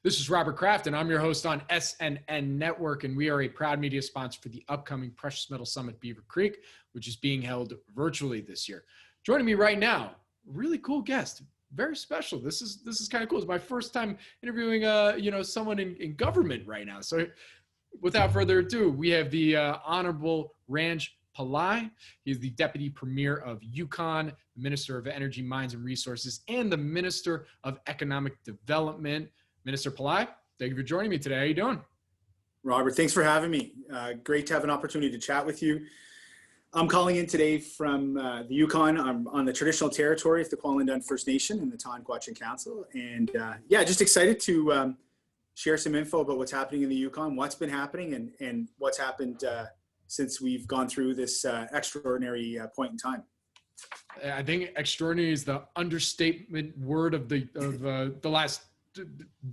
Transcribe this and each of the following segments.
This is Robert Kraft, and I'm your host on SNN.Network, and we are a proud media sponsor for the upcoming Precious Metal Summit Beaver Creek, which is being held virtually this year. Joining me right now, really cool guest, very special. This is kind of cool. It's my first time interviewing, someone in government right now. So, without further ado, we have the Honorable Ranj Pillai. He is the Deputy Premier of Yukon, the Minister of Energy, Mines and Resources, and the Minister of Economic Development. Minister Pillai, thank you for joining me today. How are you doing? Robert, thanks for having me. Great to have an opportunity to chat with you. I'm calling in today from the Yukon. I'm on the traditional territory of the Kwalindun First Nation and the Tonquachin Council. And just excited to share some info about what's happening in the Yukon, what's been happening, and what's happened since we've gone through this extraordinary point in time. I think extraordinary is the understatement word of the last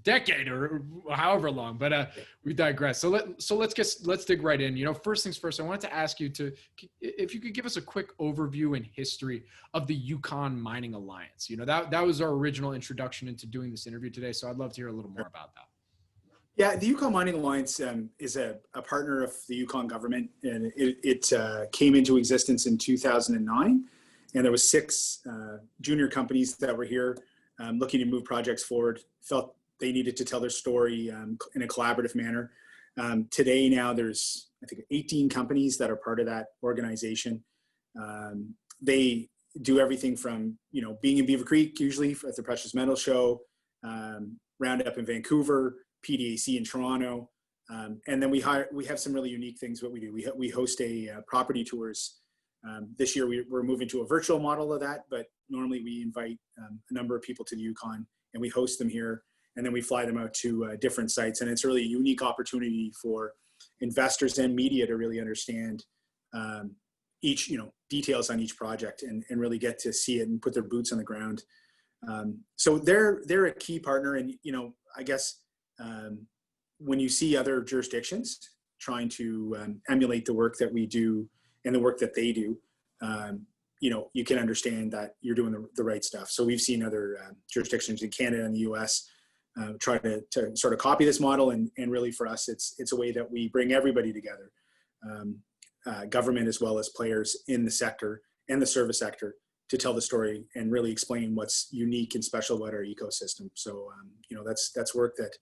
decade or however long, but we digress. So let's dig right in. First things first, I wanted to ask you if you could give us a quick overview and history of the Yukon Mining Alliance. That was our original introduction into doing this interview today. So I'd love to hear a little more about that. Yeah, the Yukon Mining Alliance is a partner of the Yukon government, and it came into existence in 2009, and there was 6 junior companies that were here looking to move projects forward, felt they needed to tell their story in a collaborative manner. Today now there's, I think, 18 companies that are part of that organization. They do everything from, being in Beaver Creek, usually at the Precious Metal Show, Roundup in Vancouver, PDAC in Toronto. And then we have some really unique things what we do. We host property tours. This year we're moving to a virtual model of that, but normally we invite a number of people to the Yukon and we host them here, and then we fly them out to different sites. And it's really a unique opportunity for investors and media to really understand each, details on each project and really get to see it and put their boots on the ground. So they're a key partner. And, I guess when you see other jurisdictions trying to emulate the work that we do and the work that they do, you can understand that you're doing the right stuff. So we've seen other jurisdictions in Canada and the US try to sort of copy this model. And really for us, it's a way that we bring everybody together, government as well as players in the sector and the service sector, to tell the story and really explain what's unique and special about our ecosystem. So, that's work that,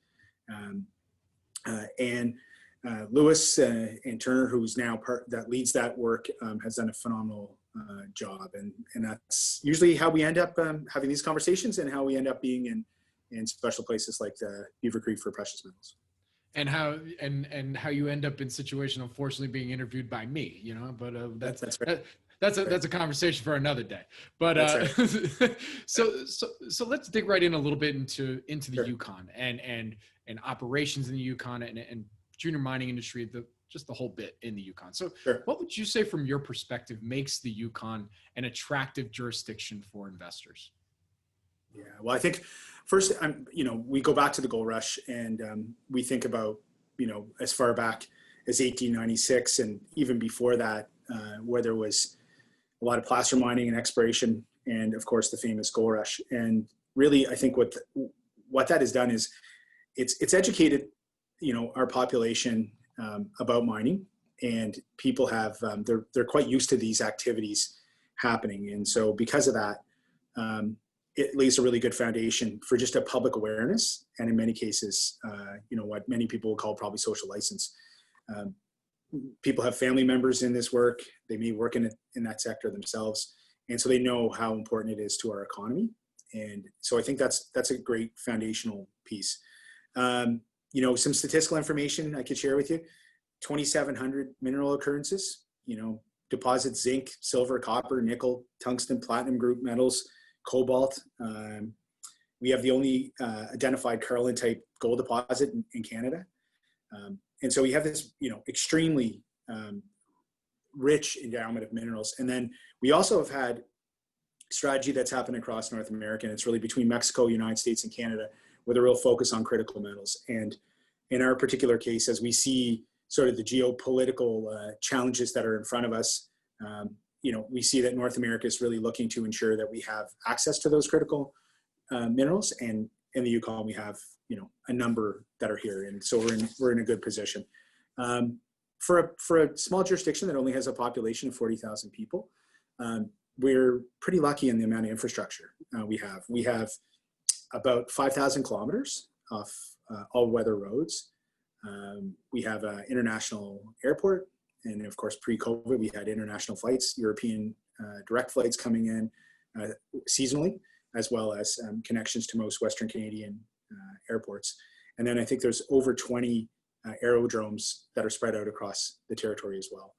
Lewis and Turner, who's now that leads that work, has done a phenomenal job, and that's usually how we end up having these conversations and how we end up being in special places like the Beaver Creek for precious metals. And how you end up in situation, unfortunately, being interviewed by me. But that's right. That's a conversation for another day. But right. so let's dig right in a little bit into the sure. Yukon and operations in the Yukon and junior mining industry, just the whole bit in the Yukon. So sure. What would you say from your perspective makes the Yukon an attractive jurisdiction for investors? Yeah, well, I think first, we go back to the gold rush, and we think about, as far back as 1896 and even before that, where there was a lot of placer mining and exploration, and of course the famous gold rush. And really, I think what that has done is it's educated, our population about mining, and people have they're quite used to these activities happening. And so because of that, it lays a really good foundation for just a public awareness, and in many cases, what many people would call probably social license. People have family members in this work. They may work in that sector themselves. And so they know how important it is to our economy. And so I think that's a great foundational piece. Some statistical information I could share with you: 2,700 mineral occurrences, deposits, zinc, silver, copper, nickel, tungsten, platinum group metals, cobalt. We have the only identified Carlin type gold deposit in Canada. And so we have this, extremely rich endowment of minerals. And then we also have had strategy that's happened across North America, and it's really between Mexico, United States, and Canada, with a real focus on critical metals. And in our particular case, as we see sort of the geopolitical challenges that are in front of us, we see that North America is really looking to ensure that we have access to those critical minerals, and in the Yukon, we have, a number that are here. And so we're in a good position. For a small jurisdiction that only has a population of 40,000 people, we're pretty lucky in the amount of infrastructure we have. We have about 5,000 kilometers of all-weather roads. We have an international airport, and of course, pre-COVID, we had international flights, European direct flights coming in seasonally, as well as connections to most Western Canadian airports. And then I think there's over 20 aerodromes that are spread out across the territory as well.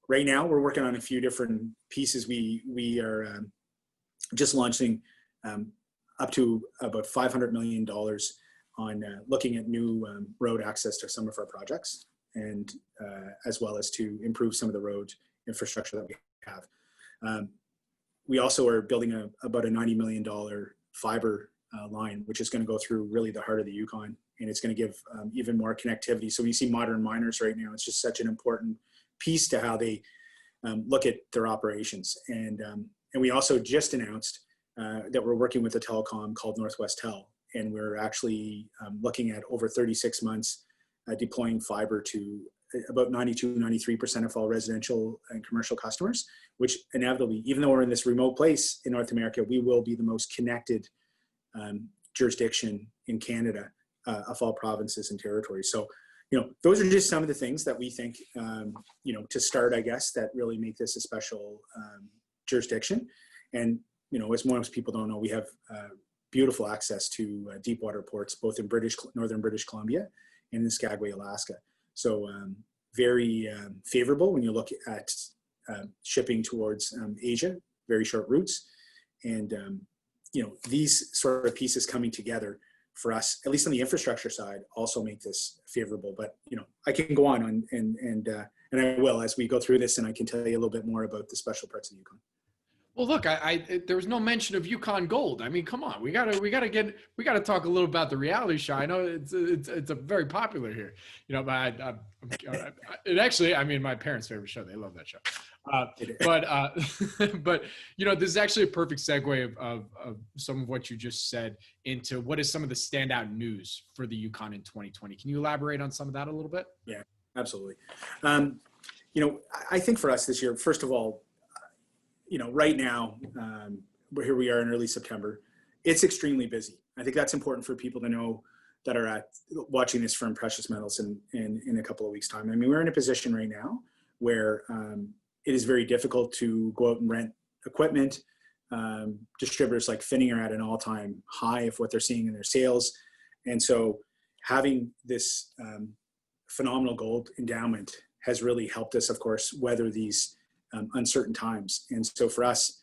Right now, we're working on a few different pieces. We are just launching up to about $500 million on looking at new road access to some of our projects, and as well as to improve some of the road infrastructure that we have. We also are building about a $90 million fiber line, which is going to go through really the heart of the Yukon, and it's going to give even more connectivity. So when you see modern miners right now, it's just such an important piece to how they look at their operations. And we also just announced that we're working with a telecom called Northwest Tel, and we're actually looking at over 36 months deploying fiber to about 92-93% of all residential and commercial customers, which inevitably, even though we're in this remote place in North America, we will be the most connected jurisdiction in Canada of all provinces and territories. So, those are just some of the things that we think, to start, I guess, that really make this a special jurisdiction. And, as most people don't know, we have beautiful access to deep water ports, both in northern British Columbia and in Skagway, Alaska. So very favorable when you look at shipping towards Asia, very short routes. And, these sort of pieces coming together for us, at least on the infrastructure side, also make this favorable. But, I can go on and I will as we go through this, and I can tell you a little bit more about the special parts of the Yukon. Well, look, there was no mention of Yukon Gold. I mean, come on, we gotta talk a little about the reality show. I know it's a very popular here, but it actually, I mean, my parents' favorite show. They love that show. But this is actually a perfect segue of some of what you just said into what is some of the standout news for the Yukon in 2020. Can you elaborate on some of that a little bit? Yeah, absolutely. I think for us this year, first of all, right now, here we are in early September, it's extremely busy. I think that's important for people to know that are watching this from precious metals in a couple of weeks' time. I mean, we're in a position right now where it is very difficult to go out and rent equipment. Distributors like Finning are at an all-time high of what they're seeing in their sales. And so having this phenomenal gold endowment has really helped us, of course, weather these uncertain times. And so for us,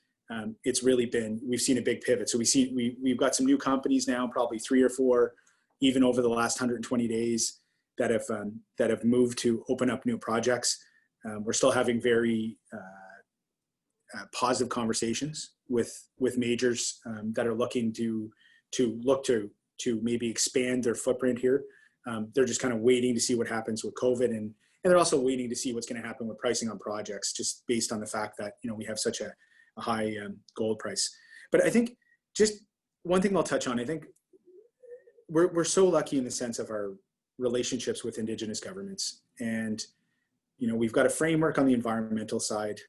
it's really been, we've seen a big pivot. So we've got some new companies now, probably 3 or 4, even over the last 120 days that have moved to open up new projects. We're still having very positive conversations with majors that are looking to maybe expand their footprint here. They're just kind of waiting to see what happens with COVID, and they're also waiting to see what's going to happen with pricing on projects, just based on the fact that we have such a high gold price. But I think just one thing I'll touch on, I think we're so lucky in the sense of our relationships with Indigenous governments, and we've got a framework on the environmental side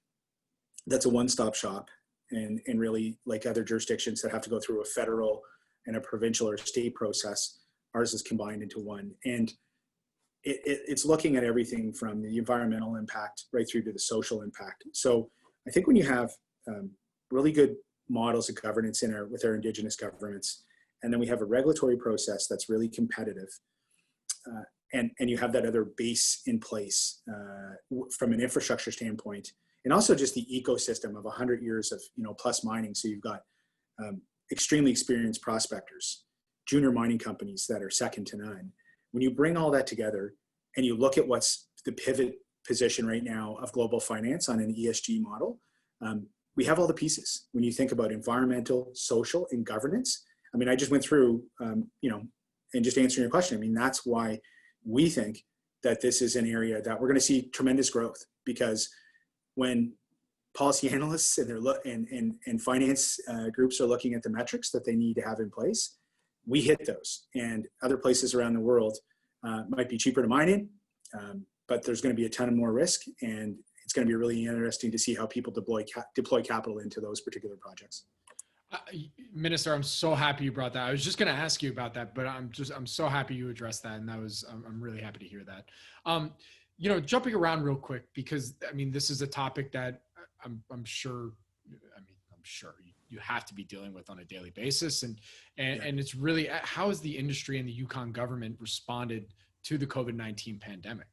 that's a one-stop shop, and really, like other jurisdictions that have to go through a federal and a provincial or state process, ours is combined into one. And it's looking at everything from the environmental impact right through to the social impact. So I think when you have really good models of governance with our Indigenous governments, and then we have a regulatory process that's really competitive, and you have that other base in place from an infrastructure standpoint, and also just the ecosystem of 100 years of plus mining. So you've got extremely experienced prospectors, junior mining companies that are second to none. When you bring all that together and you look at what's the pivot position right now of global finance on an ESG model, we have all the pieces. When you think about environmental, social, and governance, I mean, I just went through, and just answering your question, I mean, that's why we think that this is an area that we're going to see tremendous growth, because when policy analysts and finance groups are looking at the metrics that they need to have in place, we hit those, and other places around the world might be cheaper to mine in, but there's going to be a ton of more risk, and it's going to be really interesting to see how people deploy capital into those particular projects. Minister, I'm so happy you brought that. I was just going to ask you about that, but I'm so happy you addressed that, and I'm really happy to hear that. Jumping around real quick, because I mean, this is a topic that I'm sure you have to be dealing with on a daily basis, and it's really, how has the industry and the Yukon government responded to the COVID-19 pandemic?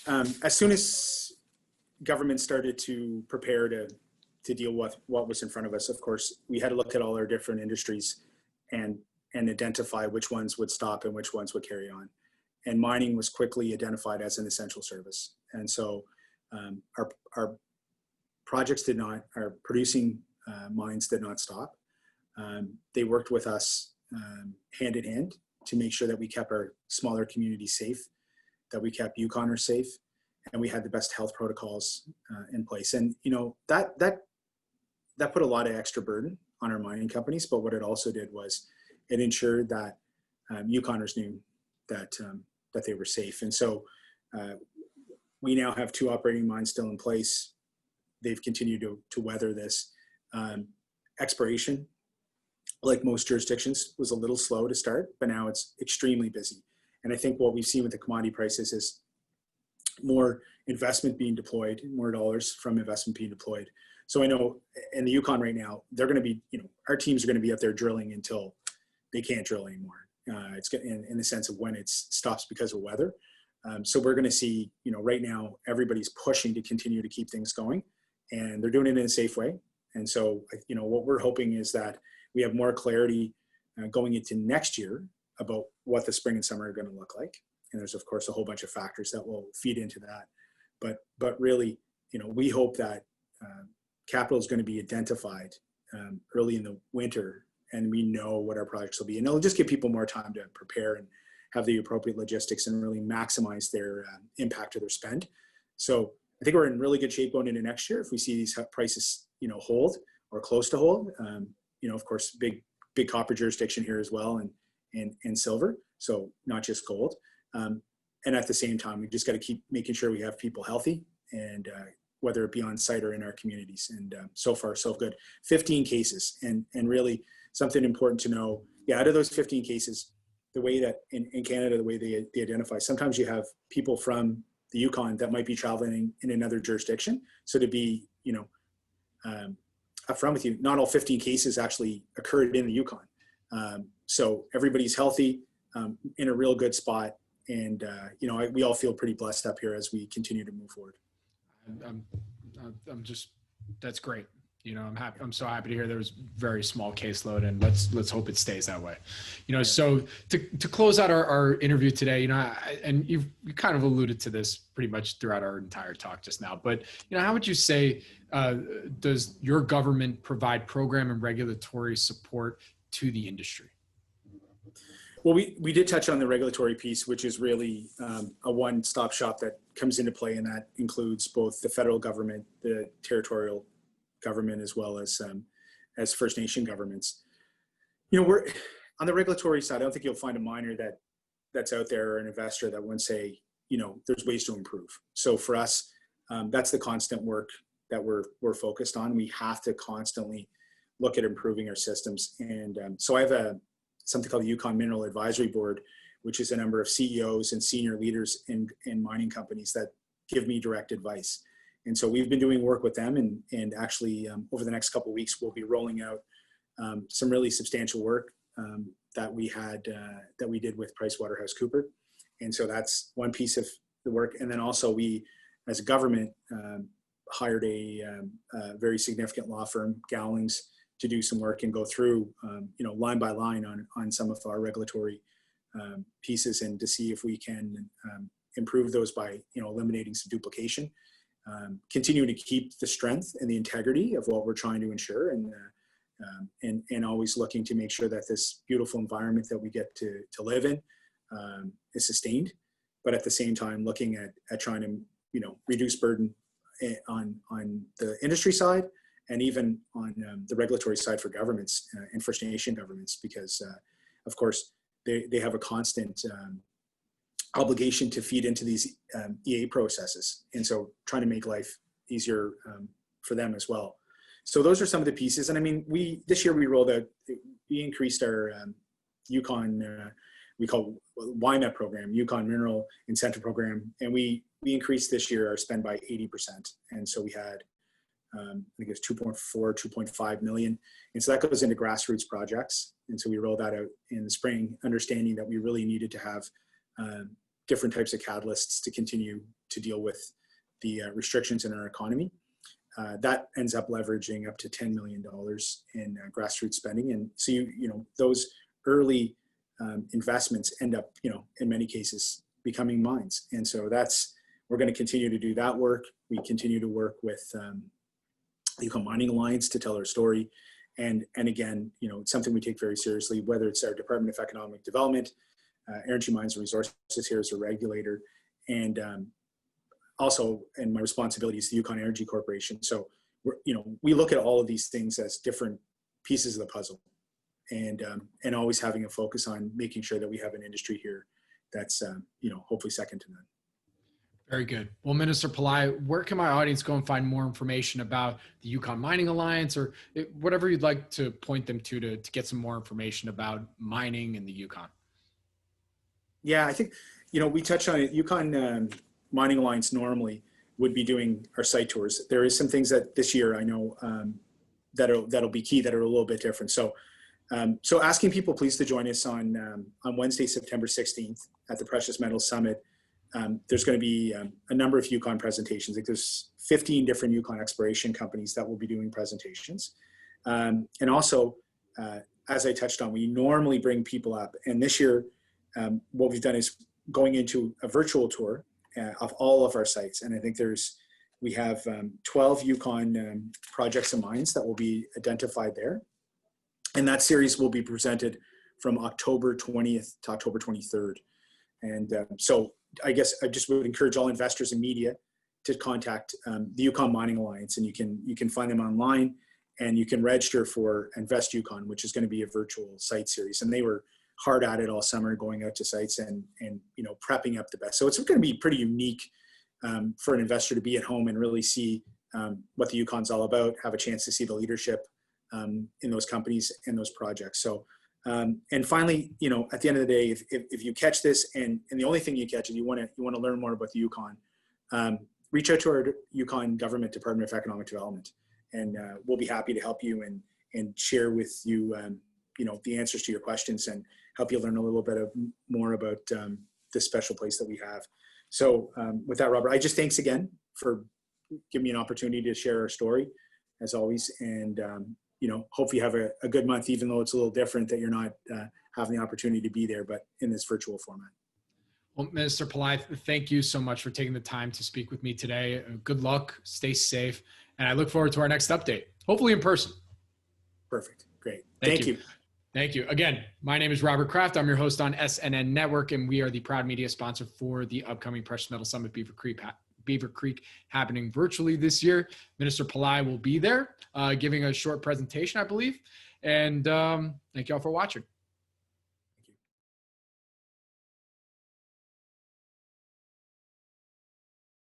As soon as government started to prepare to deal with what was in front of us, of course, we had to look at all our different industries and identify which ones would stop and which ones would carry on. And mining was quickly identified as an essential service. And so our projects our producing mines did not stop. They worked with us hand in hand to make sure that we kept our smaller communities safe, that we kept Yukoners safe, and we had the best health protocols in place. And that put a lot of extra burden on our mining companies, but what it also did was it ensured that Yukoners knew that they were safe. And so we now have 2 operating mines still in place. They've continued to weather this. Exploration, like most jurisdictions, was a little slow to start, but now it's extremely busy. And I think what we've seen with the commodity prices is more investment being deployed, more dollars from investment being deployed. So I know in the Yukon right now, they're going to be, our teams are going to be up there drilling until they can't drill anymore. It's in the sense of when it stops because of weather. So we're going to see, right now, everybody's pushing to continue to keep things going, and they're doing it in a safe way. And so, what we're hoping is that we have more clarity going into next year about what the spring and summer are going to look like. And there's, of course, a whole bunch of factors that will feed into that. But really, we hope that capital is going to be identified early in the winter, and we know what our projects will be. And it'll just give people more time to prepare and have the appropriate logistics and really maximize their impact of their spend. So I think we're in really good shape going into next year if we see these prices, hold or close to hold. Of course, big copper jurisdiction here as well, and silver. So not just gold. And at the same time, we just got to keep making sure we have people healthy, and whether it be on site or in our communities. And so far, so good. 15 cases, and really something important to know. Yeah, out of those 15 cases, the way that in Canada, the way they identify, sometimes you have people from the Yukon that might be traveling in another jurisdiction. So to be, upfront with you, not all 15 cases actually occurred in the Yukon. So everybody's healthy, in a real good spot. And, we all feel pretty blessed up here as we continue to move forward. That's great. I'm happy. I'm so happy to hear there was very small caseload, and let's hope it stays that way. So to close out our interview today, and you kind of alluded to this pretty much throughout our entire talk just now, but how would you say does your government provide program and regulatory support to the industry? Well, we did touch on the regulatory piece, which is really a one-stop shop that comes into play, and that includes both the federal government, the territorial government, as well as First Nation governments. We're on the regulatory side. I don't think you'll find a miner that's out there, or an investor that wouldn't say, there's ways to improve. So for us, that's the constant work that we're focused on. We have to constantly look at improving our systems. And so I have something called the Yukon Mineral Advisory Board, which is a number of CEOs and senior leaders in mining companies that give me direct advice. And so we've been doing work with them, and actually over the next couple of weeks, we'll be rolling out some really substantial work that we did with PricewaterhouseCoopers. And so that's one piece of the work. And then also we, as a government, hired a very significant law firm, Gowlings, to do some work and go through, line by line on some of our regulatory pieces, and to see if we can improve those by, eliminating some duplication, continuing to keep the strength and the integrity of what we're trying to ensure, and always looking to make sure that this beautiful environment that we get to live in is sustained, but at the same time looking at trying to, reduce burden on the industry side, and even on the regulatory side for governments and First Nation governments, because of course they have a constant obligation to feed into these EA processes, and so trying to make life easier for them as well. So those are some of the pieces. And I mean, this year we increased our Yukon, we call YMEP program, Yukon Mineral Incentive Program, and we increased this year our spend by 80%. And so we had, I think it's 2.5 million. And so that goes into grassroots projects. And so we rolled that out in the spring, understanding that we really needed to have different types of catalysts to continue to deal with the restrictions in our economy. That ends up leveraging up to $10 million in grassroots spending. And so, those early investments end up, in many cases, becoming mines. And so we're going to continue to do that work. We continue to work with the Yukon Mining Alliance to tell our story. And again, it's something we take very seriously, whether it's our Department of Economic Development, Energy, Mines and Resources here as a regulator, and also, and my responsibility is the Yukon Energy Corporation. So we look at all of these things as different pieces of the puzzle, and always having a focus on making sure that we have an industry here that's hopefully second to none. Very good. Well, Minister Pillai, where can my audience go and find more information about the Yukon Mining Alliance, or whatever you'd like to point them to get some more information about mining in the Yukon? Yeah, I think, we touched on it. Yukon Mining Alliance normally would be doing our site tours. There is some things that this year I know that'll be key, that are a little bit different. So asking people please to join us on Wednesday, September 16th at the Precious Metals Summit. There's going to be a number of Yukon presentations. Like there's 15 different Yukon exploration companies that will be doing presentations. And also, as I touched on, we normally bring people up. And this year, what we've done is going into a virtual tour of all of our sites. And I think we have 12 Yukon projects and mines that will be identified there. And that series will be presented from October 20th to October 23rd. And so I guess I just would encourage all investors and media to contact the Yukon Mining Alliance, and you can find them online, and you can register for Invest Yukon, which is going to be a virtual site series. And they were hard at it all summer, going out to sites and prepping up the best. So it's going to be pretty unique for an investor to be at home and really see what the Yukon's all about, have a chance to see the leadership in those companies and those projects. So and finally, at the end of the day, if you catch this and the only thing you catch is you want to learn more about the Yukon, reach out to our Yukon Government Department of Economic Development, and we'll be happy to help you and share with you the answers to your questions and help you learn a little bit more about this special place that we have. So with that, Robert, I just thanks again for giving me an opportunity to share our story, as always, and hope you have a good month, even though it's a little different that you're not having the opportunity to be there, but in this virtual format. Well, Minister Pillai, thank you so much for taking the time to speak with me today. Good luck, stay safe, and I look forward to our next update, hopefully in person. Perfect. Great. Thank you. Thank you. Again, my name is Robert Kraft. I'm your host on SNN.Network, and we are the proud media sponsor for the upcoming Precious Metals Summit Beaver Creek happening virtually this year. Minister Pillai will be there giving a short presentation, I believe. And thank you all for watching.